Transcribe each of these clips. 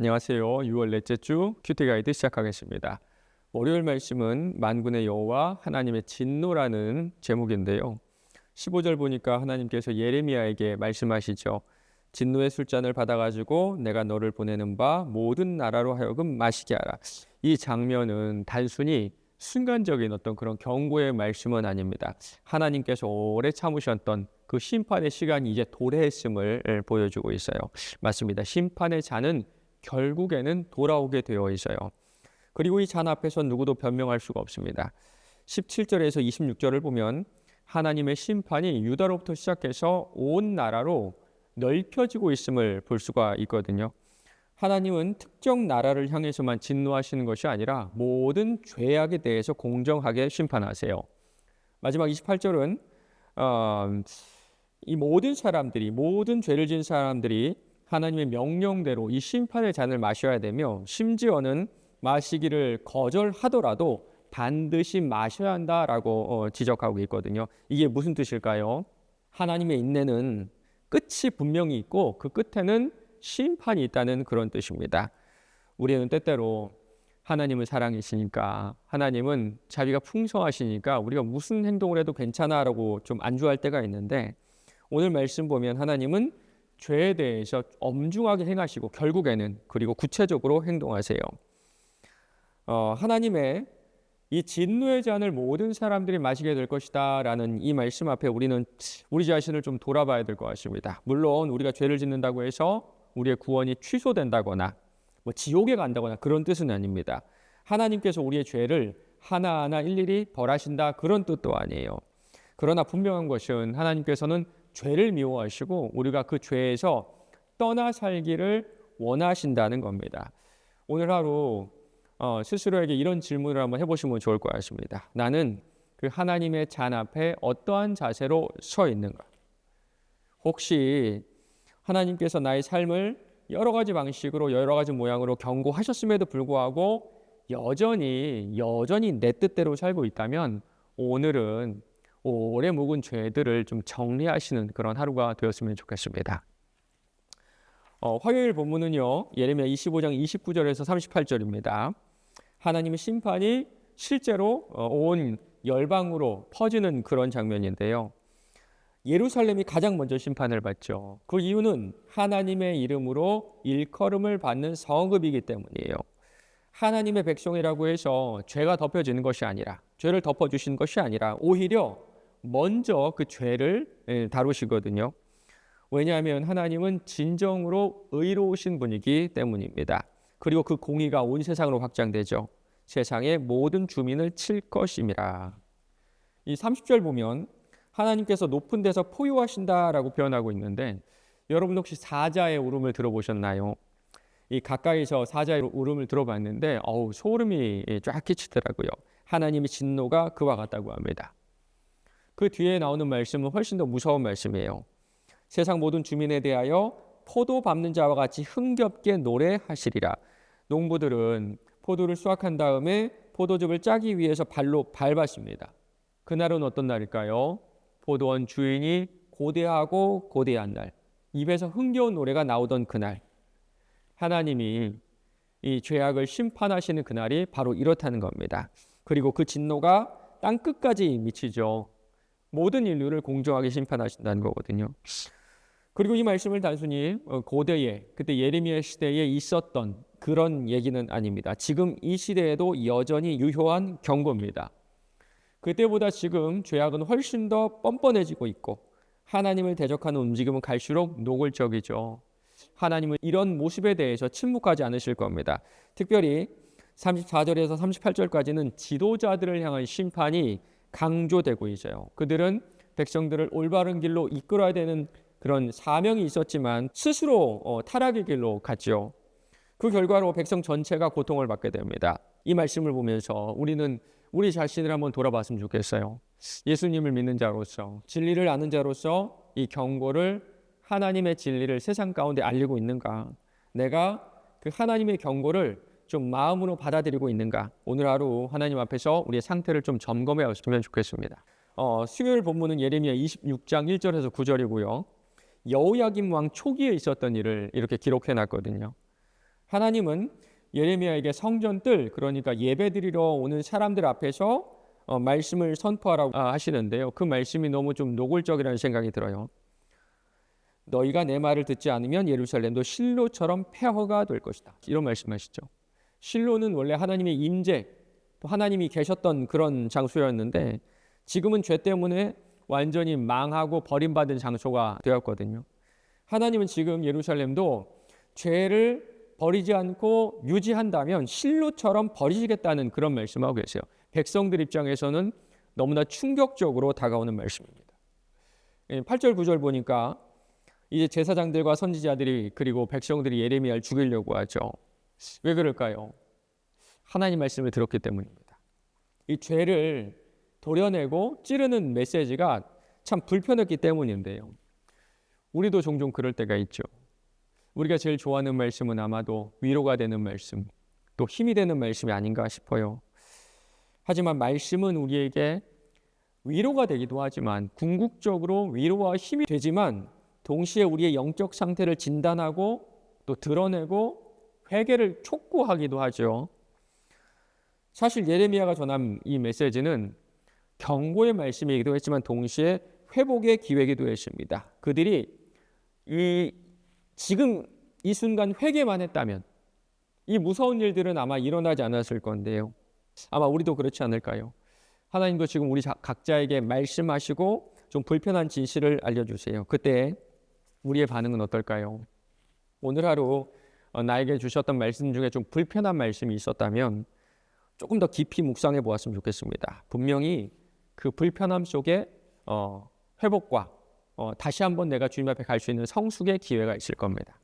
안녕하세요. 6월 넷째 주 큐티 가이드 시작하겠습니다. 월요일 말씀은 만군의 여호와 하나님의 진노라는 제목인데요. 15절 보니까 하나님께서 예레미야에게 말씀하시죠. 진노의 술잔을 받아가지고 내가 너를 보내는 바 모든 나라로 하여금 마시게 하라. 이 장면은 단순히 순간적인 어떤 그런 경고의 말씀은 아닙니다. 하나님께서 오래 참으셨던 그 심판의 시간이 이제 도래했음을 보여주고 있어요. 맞습니다. 심판의 잔은 결국에는 돌아오게 되어 있어요. 그리고 이 잔 앞에서 누구도 변명할 수가 없습니다. 17절에서 26절을 보면 하나님의 심판이 유다로부터 시작해서 온 나라로 넓혀지고 있음을 볼 수가 있거든요. 하나님은 특정 나라를 향해서만 진노하시는 것이 아니라 모든 죄악에 대해서 공정하게 심판하세요. 마지막 28절은 이 모든 사람들이, 모든 죄를 지은 사람들이 하나님의 명령대로 이 심판의 잔을 마셔야 되며, 심지어는 마시기를 거절하더라도 반드시 마셔야 한다라고 지적하고 있거든요. 이게 무슨 뜻일까요? 하나님의 인내는 끝이 분명히 있고 그 끝에는 심판이 있다는 그런 뜻입니다. 우리는 때때로 하나님을 사랑하시니까, 하나님은 자비가 풍성하시니까 우리가 무슨 행동을 해도 괜찮아라고 좀 안주할 때가 있는데, 오늘 말씀 보면 하나님은 죄에 대해서 엄중하게 행하시고 결국에는 그리고 구체적으로 행동하세요. 하나님의 이 진노의 잔을 모든 사람들이 마시게 될 것이다 라는 이 말씀 앞에 우리는 우리 자신을 좀 돌아봐야 될 것 같습니다. 물론 우리가 죄를 짓는다고 해서 우리의 구원이 취소된다거나 지옥에 간다거나 그런 뜻은 아닙니다. 하나님께서 우리의 죄를 하나하나 일일이 벌하신다, 그런 뜻도 아니에요. 그러나 분명한 것은 하나님께서는 죄를 미워하시고 우리가 그 죄에서 떠나 살기를 원하신다는 겁니다. 오늘 하루 스스로에게 이런 질문을 한번 해보시면 좋을 것 같습니다. 나는 그 하나님의 잔 앞에 어떠한 자세로 서 있는가? 혹시 하나님께서 나의 삶을 여러 가지 방식으로, 여러 가지 모양으로 경고하셨음에도 불구하고 여전히 내 뜻대로 살고 있다면 오늘은 오래 묵은 죄들을 좀 정리하시는 그런 하루가 되었으면 좋겠습니다. 화요일 본문은요, 예레미야 25장 29절에서 38절입니다. 하나님의 심판이 실제로 온 열방으로 퍼지는 그런 장면인데요. 예루살렘이 가장 먼저 심판을 받죠. 그 이유는 하나님의 이름으로 일컬음을 받는 성읍이기 때문이에요. 하나님의 백성이라고 해서 죄가 덮여지는 것이 아니라, 죄를 덮어주신 것이 아니라 오히려 먼저 그 죄를 다루시거든요. 왜냐하면 하나님은 진정으로 의로우신 분이기 때문입니다. 그리고 그 공의가 온 세상으로 확장되죠. 세상의 모든 주민을 칠 것임이라. 이 30절 보면 하나님께서 높은 데서 포효하신다라고 표현하고 있는데, 여러분 혹시 사자의 울음을 들어보셨나요? 이 가까이서 사자의 울음을 들어봤는데 소름이 쫙 끼치더라고요. 하나님의 진노가 그와 같다고 합니다. 그 뒤에 나오는 말씀은 훨씬 더 무서운 말씀이에요. 세상 모든 주민에 대하여 포도 밟는 자와 같이 흥겹게 노래하시리라. 농부들은 포도를 수확한 다음에 포도즙을 짜기 위해서 발로 밟았습니다. 그날은 어떤 날일까요? 포도원 주인이 고대하고 고대한 날, 입에서 흥겨운 노래가 나오던 그날, 하나님이 이 죄악을 심판하시는 그날이 바로 이렇다는 겁니다. 그리고 그 진노가 땅 끝까지 미치죠. 모든 인류를 공정하게 심판하신다는 거거든요. 그리고 이 말씀을 단순히 고대에, 그때 예레미야 시대에 있었던 그런 얘기는 아닙니다. 지금 이 시대에도 여전히 유효한 경고입니다. 그때보다 지금 죄악은 훨씬 더 뻔뻔해지고 있고 하나님을 대적하는 움직임은 갈수록 노골적이죠. 하나님은 이런 모습에 대해서 침묵하지 않으실 겁니다. 특별히 34절에서 38절까지는 지도자들을 향한 심판이 강조되고 있어요. 그들은 백성들을 올바른 길로 이끌어야 되는 그런 사명이 있었지만 스스로 타락의 길로 갔죠. 그 결과로 백성 전체가 고통을 받게 됩니다. 이 말씀을 보면서 우리는 우리 자신을 한번 돌아봤으면 좋겠어요. 예수님을 믿는 자로서, 진리를 아는 자로서 이 경고를, 하나님의 진리를 세상 가운데 알리고 있는가? 내가 그 하나님의 경고를 좀 마음으로 받아들이고 있는가? 오늘 하루 하나님 앞에서 우리의 상태를 좀 점검해 왔으면 좋겠습니다. 수요일 본문은 예레미야 26장 1절에서 9절이고요. 여호야김 왕 초기에 있었던 일을 이렇게 기록해 놨거든요. 하나님은 예레미야에게 성전뜰, 그러니까 예배드리러 오는 사람들 앞에서 말씀을 선포하라고 하시는데요. 그 말씀이 너무 좀 노골적이라는 생각이 들어요. 너희가 내 말을 듣지 않으면 예루살렘도 실로처럼 폐허가 될 것이다. 이런 말씀하시죠. 실로는 원래 하나님의 임재, 또 하나님이 계셨던 그런 장소였는데 지금은 죄 때문에 완전히 망하고 버림받은 장소가 되었거든요. 하나님은 지금 예루살렘도 죄를 버리지 않고 유지한다면 실로처럼 버리시겠다는 그런 말씀하고 계세요. 백성들 입장에서는 너무나 충격적으로 다가오는 말씀입니다. 8절 9절 보니까 이제 제사장들과 선지자들이 그리고 백성들이 예레미야를 죽이려고 하죠. 왜 그럴까요? 하나님 말씀을 들었기 때문입니다. 이 죄를 도려내고 찌르는 메시지가 참 불편했기 때문인데요. 우리도 종종 그럴 때가 있죠. 우리가 제일 좋아하는 말씀은 아마도 위로가 되는 말씀, 또 힘이 되는 말씀이 아닌가 싶어요. 하지만 말씀은 우리에게 위로가 되기도 하지만 궁극적으로 위로와 힘이 되지만 동시에 우리의 영적 상태를 진단하고 또 드러내고 회개를 촉구하기도 하죠. 사실 예레미야가 전한 이 메시지는 경고의 말씀이기도 했지만 동시에 회복의 기회이기도 했습니다. 그들이 지금 이 순간 회개만 했다면 이 무서운 일들은 아마 일어나지 않았을 건데요. 아마 우리도 그렇지 않을까요? 하나님도 지금 우리 각자에게 말씀하시고 좀 불편한 진실을 알려주세요. 그때 우리의 반응은 어떨까요? 오늘 하루 나에게 주셨던 말씀 중에 좀 불편한 말씀이 있었다면 조금 더 깊이 묵상해 보았으면 좋겠습니다. 분명히 그 불편함 속에 회복과 다시 한번 내가 주님 앞에 갈 수 있는 성숙의 기회가 있을 겁니다.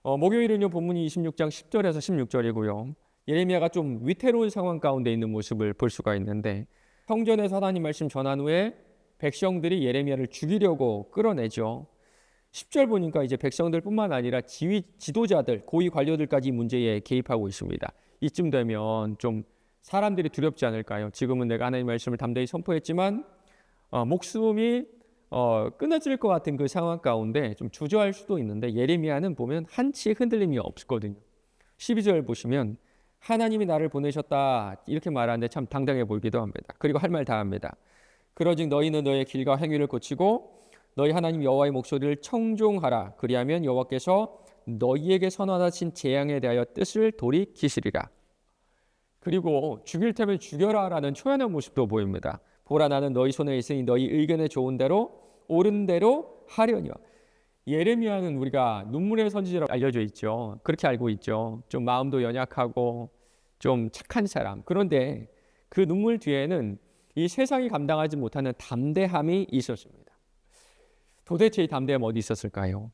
목요일은요, 본문이 26장 10절에서 16절이고요. 예레미야가 좀 위태로운 상황 가운데 있는 모습을 볼 수가 있는데 성전에서 하나님 말씀 전한 후에 백성들이 예레미야를 죽이려고 끌어내죠. 10절 보니까 이제 백성들뿐만 아니라 지도자들, 고위 관료들까지 문제에 개입하고 있습니다. 이쯤 되면 좀 사람들이 두렵지 않을까요? 지금은 내가 하나님의 말씀을 담대히 선포했지만 목숨이 끊어질 것 같은 그 상황 가운데 좀 주저할 수도 있는데 예레미야는 보면 한치 흔들림이 없거든요. 12절 보시면 하나님이 나를 보내셨다 이렇게 말하는데 참 당당해 보이기도 합니다. 그리고 할 말 다 합니다. 그러즉 너희는 너의 길과 행위를 고치고 너희 하나님 여호와의 목소리를 청종하라. 그리하면 여호와께서 너희에게 선언하신 재앙에 대하여 뜻을 돌이키시리라. 그리고 죽일 테면 죽여라라는 초연한 모습도 보입니다. 보라 나는 너희 손에 있으니 너희 의견에 좋은 대로 옳은 대로 하려니와. 예레미야는 우리가 눈물의 선지자로 알려져 있죠. 그렇게 알고 있죠. 좀 마음도 연약하고 좀 착한 사람. 그런데 그 눈물 뒤에는 이 세상이 감당하지 못하는 담대함이 있었습니다. 도대체 이 담대함 어디 있었을까요?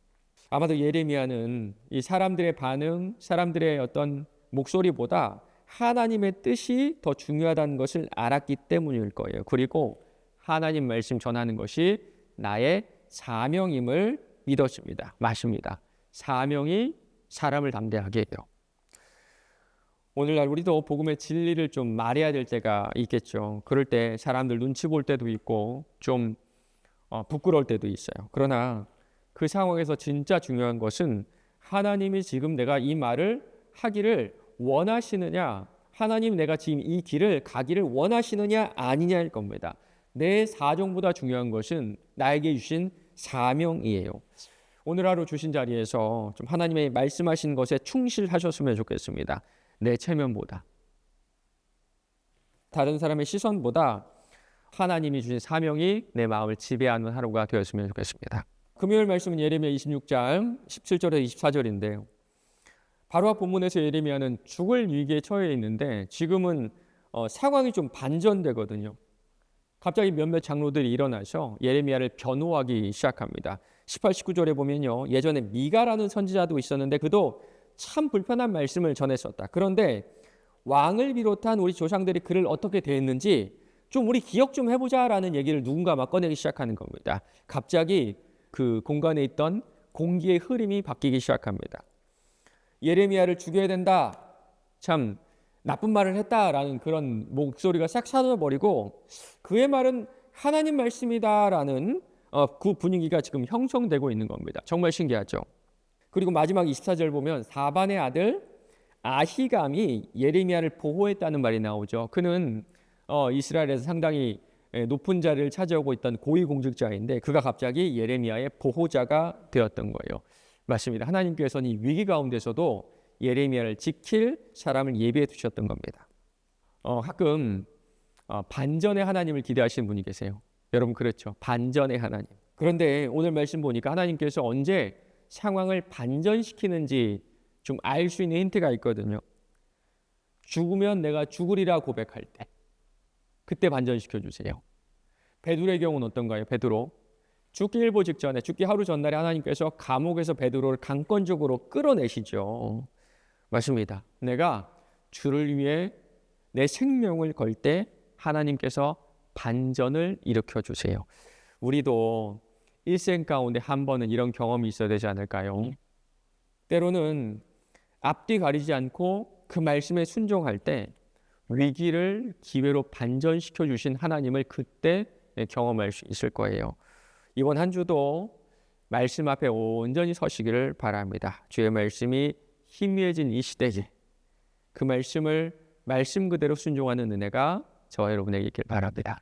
아마도 예레미야는 이 사람들의 반응, 사람들의 어떤 목소리보다 하나님의 뜻이 더 중요하다는 것을 알았기 때문일 거예요. 그리고 하나님 말씀 전하는 것이 나의 사명임을 믿었습니다. 맞습니다. 사명이 사람을 담대하게 해요. 오늘날 우리도 복음의 진리를 좀 말해야 될 때가 있겠죠. 그럴 때 사람들 눈치 볼 때도 있고 좀 부끄러울 때도 있어요. 그러나 그 상황에서 진짜 중요한 것은 하나님이 지금 내가 이 말을 하기를 원하시느냐, 하나님 내가 지금 이 길을 가기를 원하시느냐 아니냐일 겁니다. 내 사정보다 중요한 것은 나에게 주신 사명이에요. 오늘 하루 주신 자리에서 좀 하나님의 말씀하신 것에 충실하셨으면 좋겠습니다. 내 체면보다, 다른 사람의 시선보다 하나님이 주신 사명이 내 마음을 지배하는 하루가 되었으면 좋겠습니다. 금요일 말씀은 예레미야 26장 17절에서 24절인데요. 바로 앞 본문에서 예레미야는 죽을 위기에 처해 있는데 지금은 상황이 좀 반전되거든요. 갑자기 몇몇 장로들이 일어나서 예레미야를 변호하기 시작합니다. 18, 19절에 보면요. 예전에 미가라는 선지자도 있었는데 그도 참 불편한 말씀을 전했었다. 그런데 왕을 비롯한 우리 조상들이 그를 어떻게 대했는지 좀 우리 기억 좀 해보자라는 얘기를 누군가 막 꺼내기 시작하는 겁니다. 갑자기 그 공간에 있던 공기의 흐름이 바뀌기 시작합니다. 예레미야를 죽여야 된다. 참 나쁜 말을 했다라는 그런 목소리가 싹 사라져버리고 그의 말은 하나님 말씀이다라는 그 분위기가 지금 형성되고 있는 겁니다. 정말 신기하죠. 그리고 마지막 24절 보면 사반의 아들 아히감이 예레미야를 보호했다는 말이 나오죠. 그는 이스라엘에서 상당히 높은 자리를 차지하고 있던 고위공직자인데 그가 갑자기 예레미야의 보호자가 되었던 거예요. 맞습니다. 하나님께서는 이 위기 가운데서도 예레미야를 지킬 사람을 예비해 두셨던 겁니다. 가끔 반전의 하나님을 기대하시는 분이 계세요. 여러분 그렇죠. 반전의 하나님. 그런데 오늘 말씀 보니까 하나님께서 언제 상황을 반전시키는지 좀 알 수 있는 힌트가 있거든요. 죽으면 내가 죽으리라 고백할 때 그때 반전시켜 주세요. 베드로의 경우는 어떤가요? 베드로 죽기 일보 직전에 죽기 하루 전날에 하나님께서 감옥에서 베드로를 강권적으로 끌어내시죠. 맞습니다. 내가 주를 위해 내 생명을 걸 때 하나님께서 반전을 일으켜 주세요. 우리도 일생 가운데 한 번은 이런 경험이 있어야 되지 않을까요? 때로는 앞뒤 가리지 않고 그 말씀에 순종할 때 위기를 기회로 반전시켜 주신 하나님을 그때 경험할 수 있을 거예요. 이번 한 주도 말씀 앞에 온전히 서시기를 바랍니다. 주의 말씀이 희미해진 이 시대에 그 말씀을 말씀 그대로 순종하는 은혜가 저와 여러분에게 있길 바랍니다.